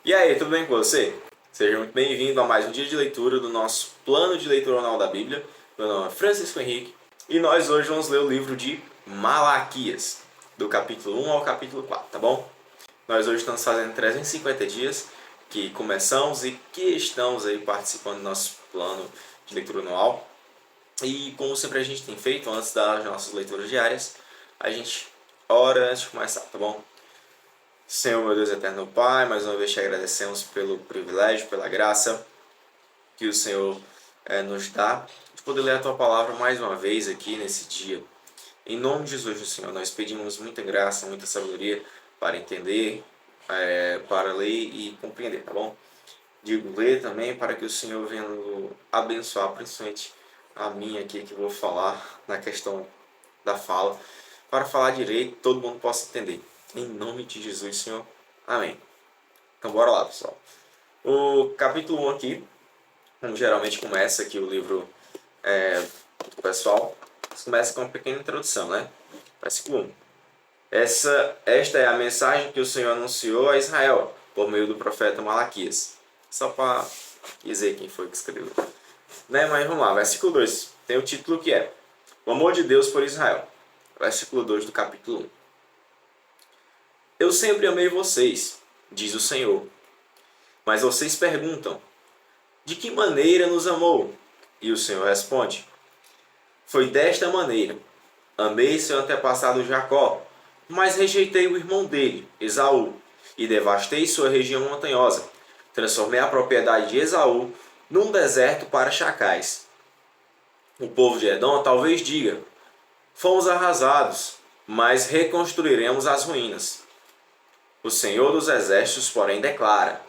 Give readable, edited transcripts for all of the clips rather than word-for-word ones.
E aí, tudo bem com você? Seja muito bem-vindo a mais um dia de leitura do nosso plano de leitura anual da Bíblia. Meu nome é Francisco Henrique e nós hoje vamos ler o livro de Malaquias, do capítulo 1 ao capítulo 4, tá bom? Nós hoje estamos fazendo 350 dias que começamos e que estamos aí participando do nosso plano de leitura anual. E como sempre a gente tem feito antes das nossas leituras diárias, a gente ora antes de começar, tá bom? Senhor, meu Deus eterno Pai, mais uma vez te agradecemos pelo privilégio, pela graça que o Senhor nos dá de poder ler a Tua Palavra mais uma vez aqui nesse dia. Em nome de Jesus, Senhor, nós pedimos muita graça, muita sabedoria para entender, para ler e compreender, tá bom? Digo ler também para que o Senhor venha nos abençoar, principalmente a minha aqui que vou falar na questão da fala, para falar direito, todo mundo possa entender. Em nome de Jesus, Senhor. Amém. Então, bora lá, pessoal. O capítulo 1 aqui, como geralmente começa aqui o livro do pessoal, começa com uma pequena introdução, né? Versículo 1. Esta é a mensagem que o Senhor anunciou a Israel, por meio do profeta Malaquias. Só para dizer quem foi que escreveu. Mas vamos lá, versículo 2. Tem o título que é O amor de Deus por Israel. Versículo 2 do capítulo 1. Eu sempre amei vocês, diz o Senhor. Mas vocês perguntam, de que maneira nos amou? E o Senhor responde, foi desta maneira. Amei seu antepassado Jacó, mas rejeitei o irmão dele, Esaú, e devastei sua região montanhosa. Transformei a propriedade de Esaú num deserto para chacais. O povo de Edom talvez diga, fomos arrasados, mas reconstruiremos as ruínas. O Senhor dos Exércitos, porém, declara,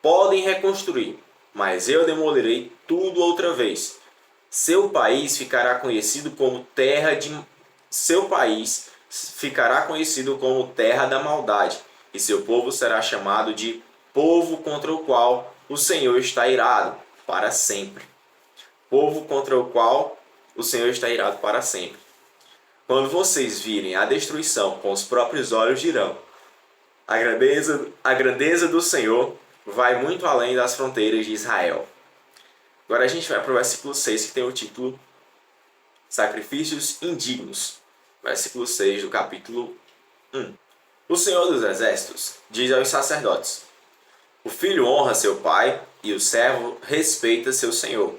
podem reconstruir, mas eu demolirei tudo outra vez. Seu país ficará conhecido como terra da maldade, e seu povo será chamado de povo contra o qual o Senhor está irado para sempre. Povo contra o qual o Senhor está irado para sempre. Quando vocês virem a destruição com os próprios olhos, dirão, a grandeza do Senhor vai muito além das fronteiras de Israel. Agora a gente vai para o versículo 6, que tem o título Sacrifícios Indignos. Versículo 6 do capítulo 1. O Senhor dos Exércitos diz aos sacerdotes, o filho honra seu pai e o servo respeita seu senhor.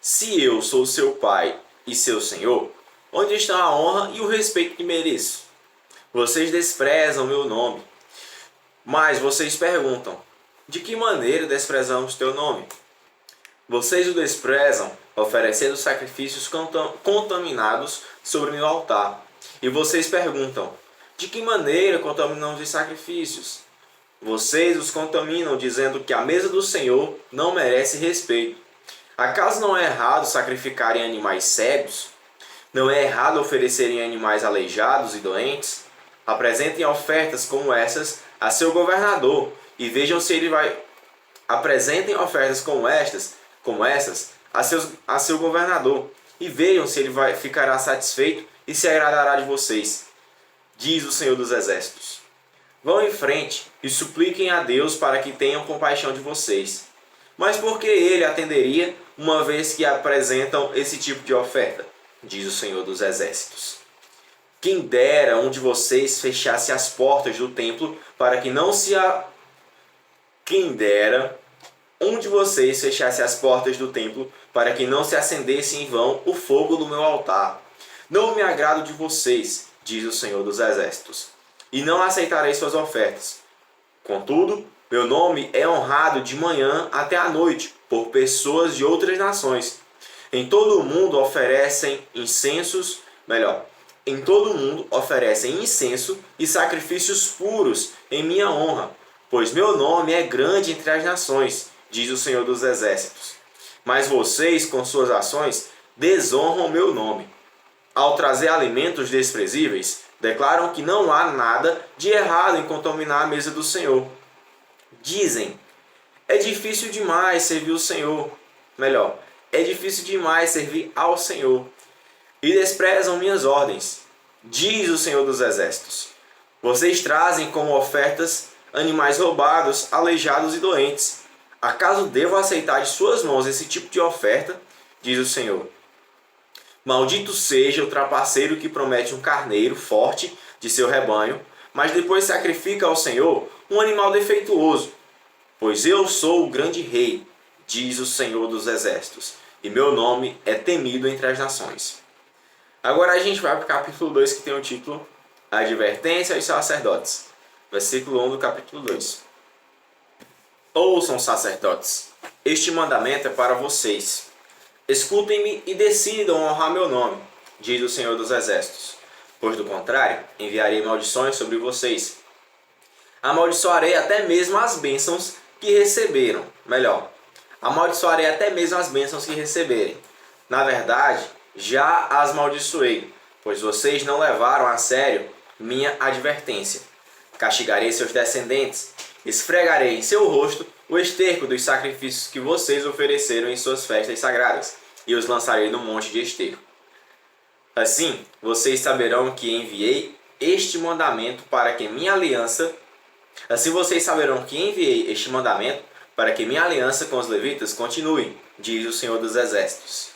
Se eu sou seu pai e seu senhor, onde está a honra e o respeito que mereço? Vocês desprezam meu nome. Mas vocês perguntam, de que maneira desprezamos teu nome? Vocês o desprezam, oferecendo sacrifícios contaminados sobre meu altar. E vocês perguntam, de que maneira contaminamos os sacrifícios? Vocês os contaminam, dizendo que a mesa do Senhor não merece respeito. Acaso não é errado sacrificarem animais cegos? Não é errado oferecerem animais aleijados e doentes? Apresentem ofertas como essas a seu governador e vejam se ele vai. Apresentem ofertas como essas a seu governador e vejam se ele ficará satisfeito e se agradará de vocês, diz o Senhor dos Exércitos. Vão em frente e supliquem a Deus para que tenham compaixão de vocês. Mas por que ele atenderia uma vez que apresentam esse tipo de oferta? Diz o Senhor dos Exércitos. Quem dera um de vocês fechasse as portas do templo para que não se acendesse em vão o fogo do meu altar. Não me agrado de vocês, diz o Senhor dos Exércitos, e não aceitarei suas ofertas. Contudo, meu nome é honrado de manhã até à noite por pessoas de outras nações. Em todo o mundo oferecem incenso e sacrifícios puros em minha honra, pois meu nome é grande entre as nações, diz o Senhor dos Exércitos. Mas vocês, com suas ações, desonram meu nome. Ao trazer alimentos desprezíveis, declaram que não há nada de errado em contaminar a mesa do Senhor. Dizem, é difícil demais servir o Senhor. É difícil demais servir ao Senhor. E desprezam minhas ordens, diz o Senhor dos Exércitos. Vocês trazem como ofertas animais roubados, aleijados e doentes. Acaso devo aceitar de suas mãos esse tipo de oferta? Diz o Senhor. Maldito seja o trapaceiro que promete um carneiro forte de seu rebanho, mas depois sacrifica ao Senhor um animal defeituoso. Pois eu sou o grande rei, diz o Senhor dos Exércitos, e meu nome é temido entre as nações. Agora a gente vai para o capítulo 2, que tem o título Advertência aos sacerdotes. Versículo 1 do capítulo 2. Ouçam, sacerdotes, este mandamento é para vocês. Escutem-me e decidam honrar meu nome, diz o Senhor dos Exércitos. Pois do contrário, enviarei maldições sobre vocês. Amaldiçoarei até mesmo as bênçãos que receberam. Amaldiçoarei até mesmo as bênçãos que receberem. Na verdade, já as maldiçoei, pois vocês não levaram a sério minha advertência. Castigarei seus descendentes, esfregarei em seu rosto o esterco dos sacrifícios que vocês ofereceram em suas festas sagradas, e os lançarei no monte de esterco. Assim, vocês saberão que enviei este mandamento para que minha aliança com os levitas continue, diz o Senhor dos Exércitos.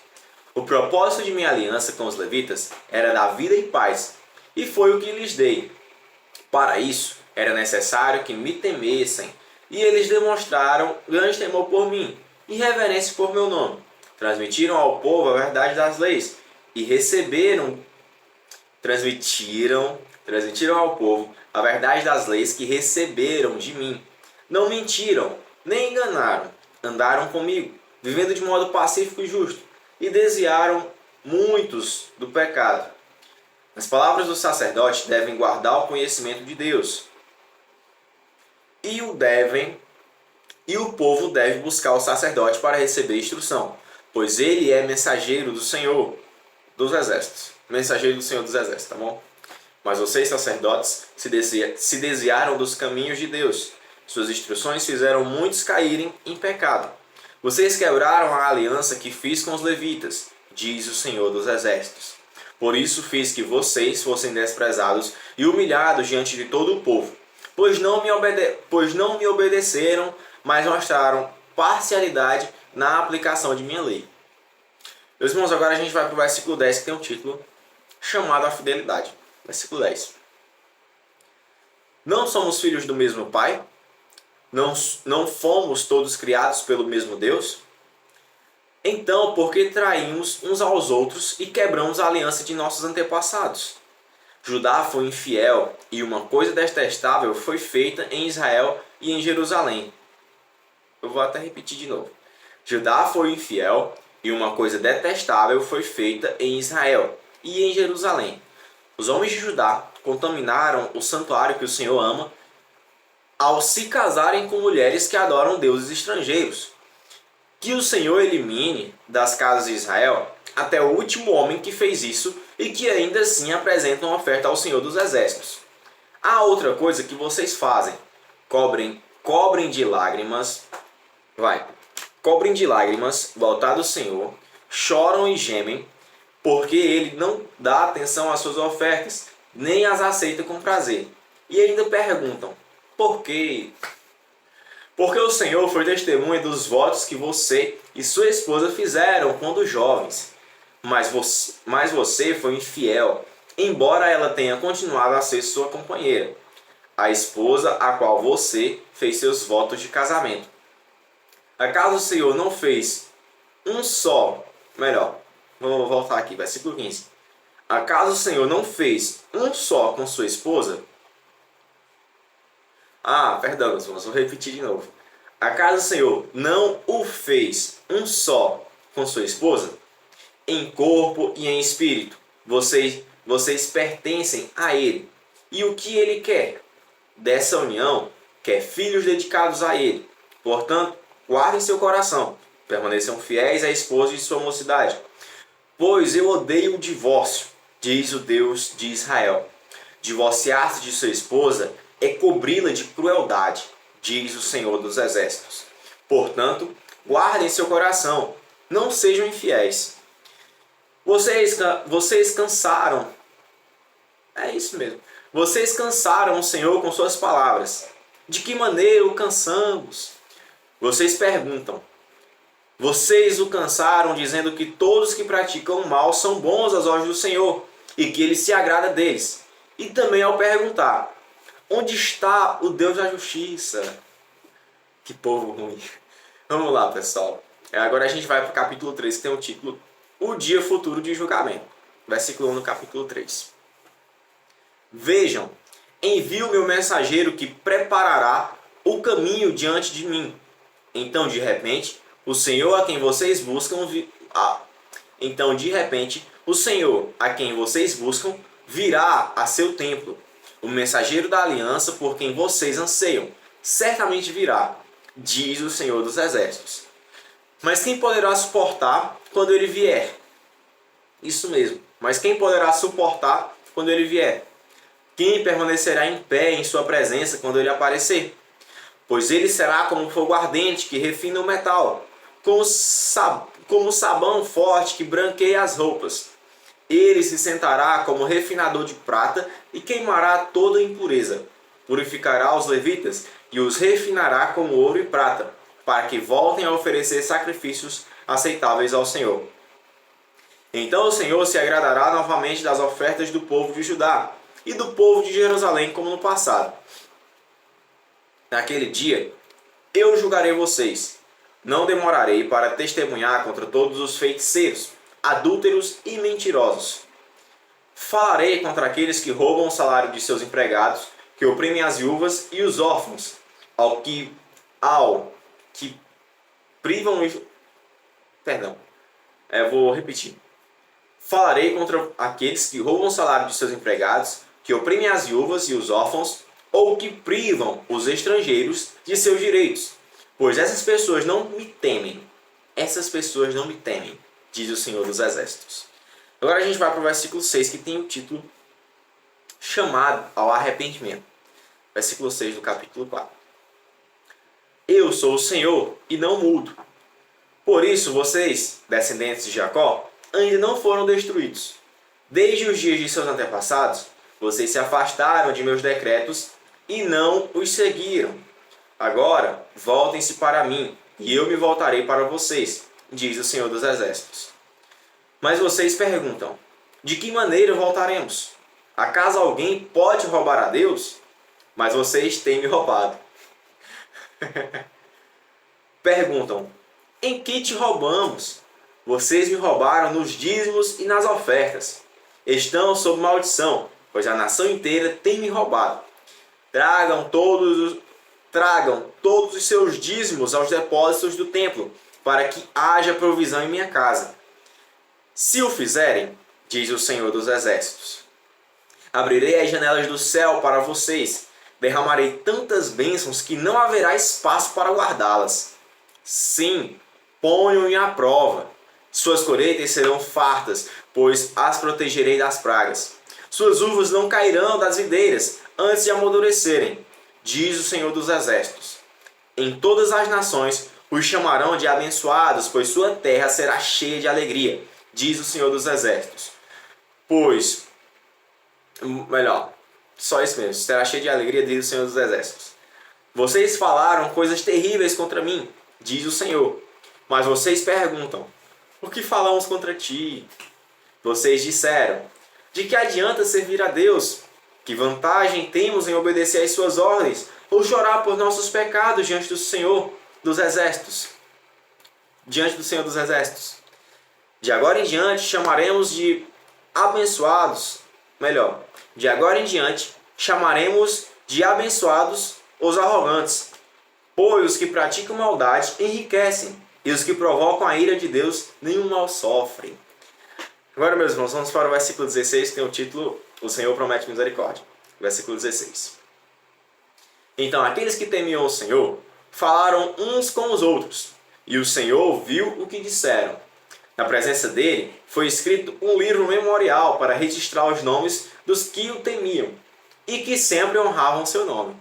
O propósito de minha aliança com os levitas era dar vida e paz, e foi o que lhes dei. Para isso, era necessário que me temessem, e eles demonstraram grande temor por mim e reverência por meu nome. Transmitiram ao povo a verdade das leis e transmitiram ao povo a verdade das leis que receberam de mim. Não mentiram, nem enganaram, andaram comigo, vivendo de modo pacífico e justo, e desviaram muitos do pecado. As palavras do sacerdote devem guardar o conhecimento de Deus. E o povo deve buscar o sacerdote para receber instrução, pois ele é mensageiro do Senhor dos Exércitos. Mensageiro do Senhor dos Exércitos, tá bom? Mas vocês, sacerdotes, se desviaram dos caminhos de Deus. Suas instruções fizeram muitos caírem em pecado. Vocês quebraram a aliança que fiz com os levitas, diz o Senhor dos Exércitos. Por isso fiz que vocês fossem desprezados e humilhados diante de todo o povo, pois não me obedeceram, mas mostraram parcialidade na aplicação de minha lei. Meus irmãos, agora a gente vai para o versículo 10, que tem um título chamado A Fidelidade. Versículo 10. Não somos filhos do mesmo Pai? Não fomos todos criados pelo mesmo Deus? Então, por que traímos uns aos outros e quebramos a aliança de nossos antepassados? Judá foi infiel e uma coisa detestável foi feita em Israel e em Jerusalém. Eu vou até repetir de novo. Judá foi infiel e uma coisa detestável foi feita em Israel e em Jerusalém. Os homens de Judá contaminaram o santuário que o Senhor ama ao se casarem com mulheres que adoram deuses estrangeiros. Que o Senhor elimine das casas de Israel até o último homem que fez isso e que ainda assim apresenta uma oferta ao Senhor dos Exércitos. Há outra coisa que vocês fazem. Cobrem de lágrimas o altar do Senhor, choram e gemem, porque ele não dá atenção às suas ofertas, nem as aceita com prazer. E ainda perguntam, por quê? Porque o Senhor foi testemunha dos votos que você e sua esposa fizeram quando jovens. Mas você foi infiel, embora ela tenha continuado a ser sua companheira, a esposa a qual você fez seus votos de casamento. Acaso o Senhor não fez vou voltar aqui, versículo 15. Acaso o Senhor não fez um só com sua esposa? Perdão, meus irmãos, vou repetir de novo. Acaso o Senhor não o fez um só com sua esposa? Em corpo e em espírito, vocês pertencem a Ele. E o que Ele quer? Dessa união, quer filhos dedicados a Ele. Portanto, guardem seu coração, permaneçam fiéis à esposa de sua mocidade. Pois eu odeio o divórcio, diz o Deus de Israel. Divorciar-se de sua esposa é cobri-la de crueldade, diz o Senhor dos Exércitos. Portanto, guardem seu coração, não sejam infiéis. Vocês cansaram. É isso mesmo. Vocês cansaram o Senhor com suas palavras. De que maneira o cansamos? Vocês perguntam. Vocês o cansaram dizendo que todos que praticam o mal são bons aos olhos do Senhor e que ele se agrada deles. E também ao perguntar, onde está o Deus da justiça? Que povo ruim. Vamos lá, pessoal. Agora a gente vai para o capítulo 3, que tem o título O Dia Futuro de Julgamento. Versículo 1 no capítulo 3. Vejam, envio meu mensageiro que preparará o caminho diante de mim. Então, de repente, o Senhor a quem vocês buscam virá a seu templo. O mensageiro da aliança por quem vocês anseiam certamente virá, diz o Senhor dos Exércitos. Mas quem poderá suportar quando ele vier? Isso mesmo. Mas quem poderá suportar quando ele vier? Quem permanecerá em pé em sua presença quando ele aparecer? Pois ele será como fogo ardente que refina o metal, como sabão forte que branqueia as roupas. Ele se sentará como refinador de prata e queimará toda impureza. Purificará os levitas e os refinará como ouro e prata, para que voltem a oferecer sacrifícios aceitáveis ao Senhor. Então o Senhor se agradará novamente das ofertas do povo de Judá e do povo de Jerusalém como no passado. Naquele dia, eu julgarei vocês. Não demorarei para testemunhar contra todos os feiticeiros, adúlteros e mentirosos. Falarei contra aqueles que roubam o salário de seus empregados, que oprimem as viúvas e os órfãos, ao que privam... Perdão, vou repetir. Falarei contra aqueles que roubam o salário de seus empregados, que oprimem as viúvas e os órfãos, ou que privam os estrangeiros de seus direitos. Pois essas pessoas não me temem. Essas pessoas não me temem, diz o Senhor dos Exércitos. Agora a gente vai para o versículo 6, que tem o título Chamado ao Arrependimento. Versículo 6 do capítulo 4. Eu sou o Senhor e não mudo. Por isso vocês, descendentes de Jacó, ainda não foram destruídos. Desde os dias de seus antepassados, vocês se afastaram de meus decretos e não os seguiram. Agora, voltem-se para mim, e eu me voltarei para vocês, diz o Senhor dos Exércitos. Mas vocês perguntam, de que maneira voltaremos? Acaso alguém pode roubar a Deus? Mas vocês têm me roubado. Perguntam, em que te roubamos? Vocês me roubaram nos dízimos e nas ofertas. Estão sob maldição, pois a nação inteira tem me roubado. Tragam todos os seus dízimos aos depósitos do templo, para que haja provisão em minha casa. Se o fizerem, diz o Senhor dos Exércitos, abrirei as janelas do céu para vocês, derramarei tantas bênçãos que não haverá espaço para guardá-las. Sim, ponham-me à prova. Suas colheitas serão fartas, pois as protegerei das pragas. Suas uvas não cairão das videiras antes de amadurecerem, diz o Senhor dos Exércitos. Em todas as nações os chamarão de abençoados, pois sua terra será cheia de alegria, diz o Senhor dos Exércitos. Só isso mesmo, será cheia de alegria, diz o Senhor dos Exércitos. Vocês falaram coisas terríveis contra mim, diz o Senhor. Mas vocês perguntam, por que falamos contra ti? Vocês disseram, de que adianta servir a Deus? Que vantagem temos em obedecer às suas ordens, ou chorar por nossos pecados diante do Senhor dos Exércitos? Diante do Senhor dos Exércitos. De agora em diante chamaremos de abençoados, de agora em diante chamaremos de abençoados os arrogantes, pois os que praticam maldade enriquecem, e os que provocam a ira de Deus nenhum mal sofrem. Agora, meus irmãos, vamos para o versículo 16, que tem o título O Senhor Promete Misericórdia. Versículo 16. Então, aqueles que temiam o Senhor falaram uns com os outros, e o Senhor ouviu o que disseram. Na presença dele foi escrito um livro memorial para registrar os nomes dos que o temiam e que sempre honravam seu nome.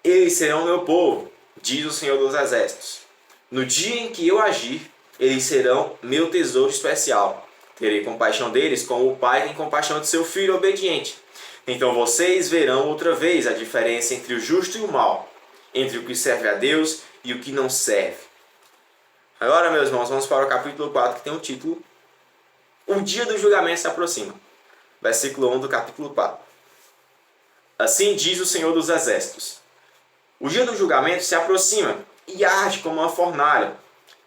Eles serão meu povo, diz o Senhor dos Exércitos. No dia em que eu agir, eles serão meu tesouro especial. Terei compaixão deles como o pai tem compaixão de seu filho obediente. Então vocês verão outra vez a diferença entre o justo e o mal, entre o que serve a Deus e o que não serve. Agora, meus irmãos, vamos para o capítulo 4, que tem um título: O dia do julgamento se aproxima. Versículo 1 do capítulo 4. Assim diz o Senhor dos Exércitos: O dia do julgamento se aproxima e arde como uma fornalha.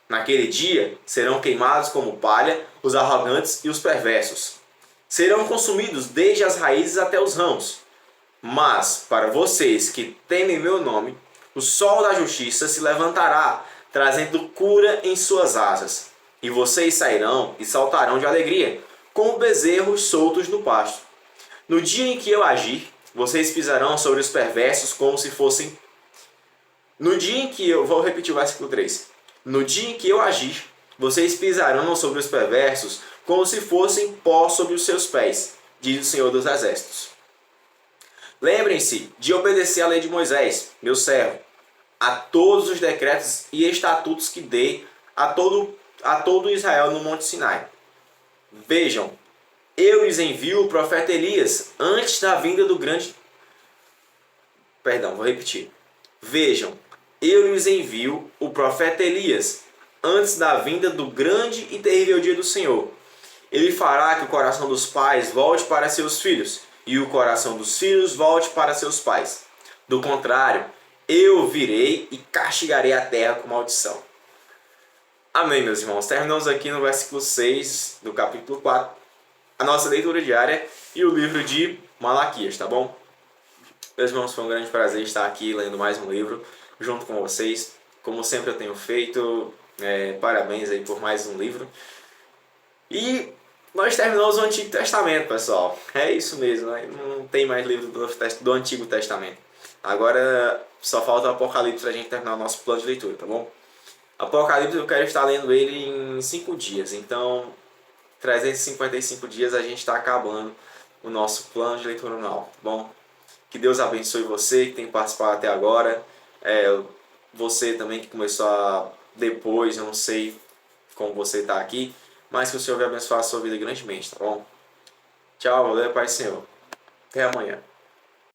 Naquele dia serão queimados como palha os arrogantes e os perversos. Serão consumidos desde as raízes até os ramos. Mas, para vocês que temem meu nome, o sol da justiça se levantará, trazendo cura em suas asas. E vocês sairão e saltarão de alegria, como bezerros soltos no pasto. No dia em que eu agir, vocês pisarão sobre os perversos como se fossem... Vou repetir o versículo 3. No dia em que eu agir, vocês pisarão sobre os perversos como se fossem pó sobre os seus pés, diz o Senhor dos Exércitos. Lembrem-se de obedecer à lei de Moisés, meu servo, a todos os decretos e estatutos que dei a todo Israel no Monte Sinai. Vejam, eu lhes envio o profeta Elias antes da vinda do grande... vou repetir. Vejam, eu lhes envio o profeta Elias antes da vinda do grande e terrível dia do Senhor. Ele fará que o coração dos pais volte para seus filhos e o coração dos filhos volte para seus pais. Do contrário, eu virei e castigarei a terra com maldição. Amém, meus irmãos. Terminamos aqui no versículo 6 do capítulo 4, a nossa leitura diária e o livro de Malaquias, tá bom? Meus irmãos, foi um grande prazer estar aqui lendo mais um livro junto com vocês. Como sempre eu tenho feito, parabéns aí por mais um livro. E nós terminamos o Antigo Testamento, pessoal. É isso mesmo, né? Não tem mais livro do Antigo Testamento. Agora só falta o Apocalipse pra gente terminar o nosso plano de leitura, tá bom? Apocalipse eu quero estar lendo ele em 5 dias. Então, 355 dias a gente está acabando o nosso plano de leitura anual, tá bom? Que Deus abençoe você que tem participado até agora. Você também que começou depois, eu não sei como você está aqui, mas que o Senhor vai abençoar a sua vida grandemente, tá bom? Tchau, valeu, Pai do Senhor. Até amanhã.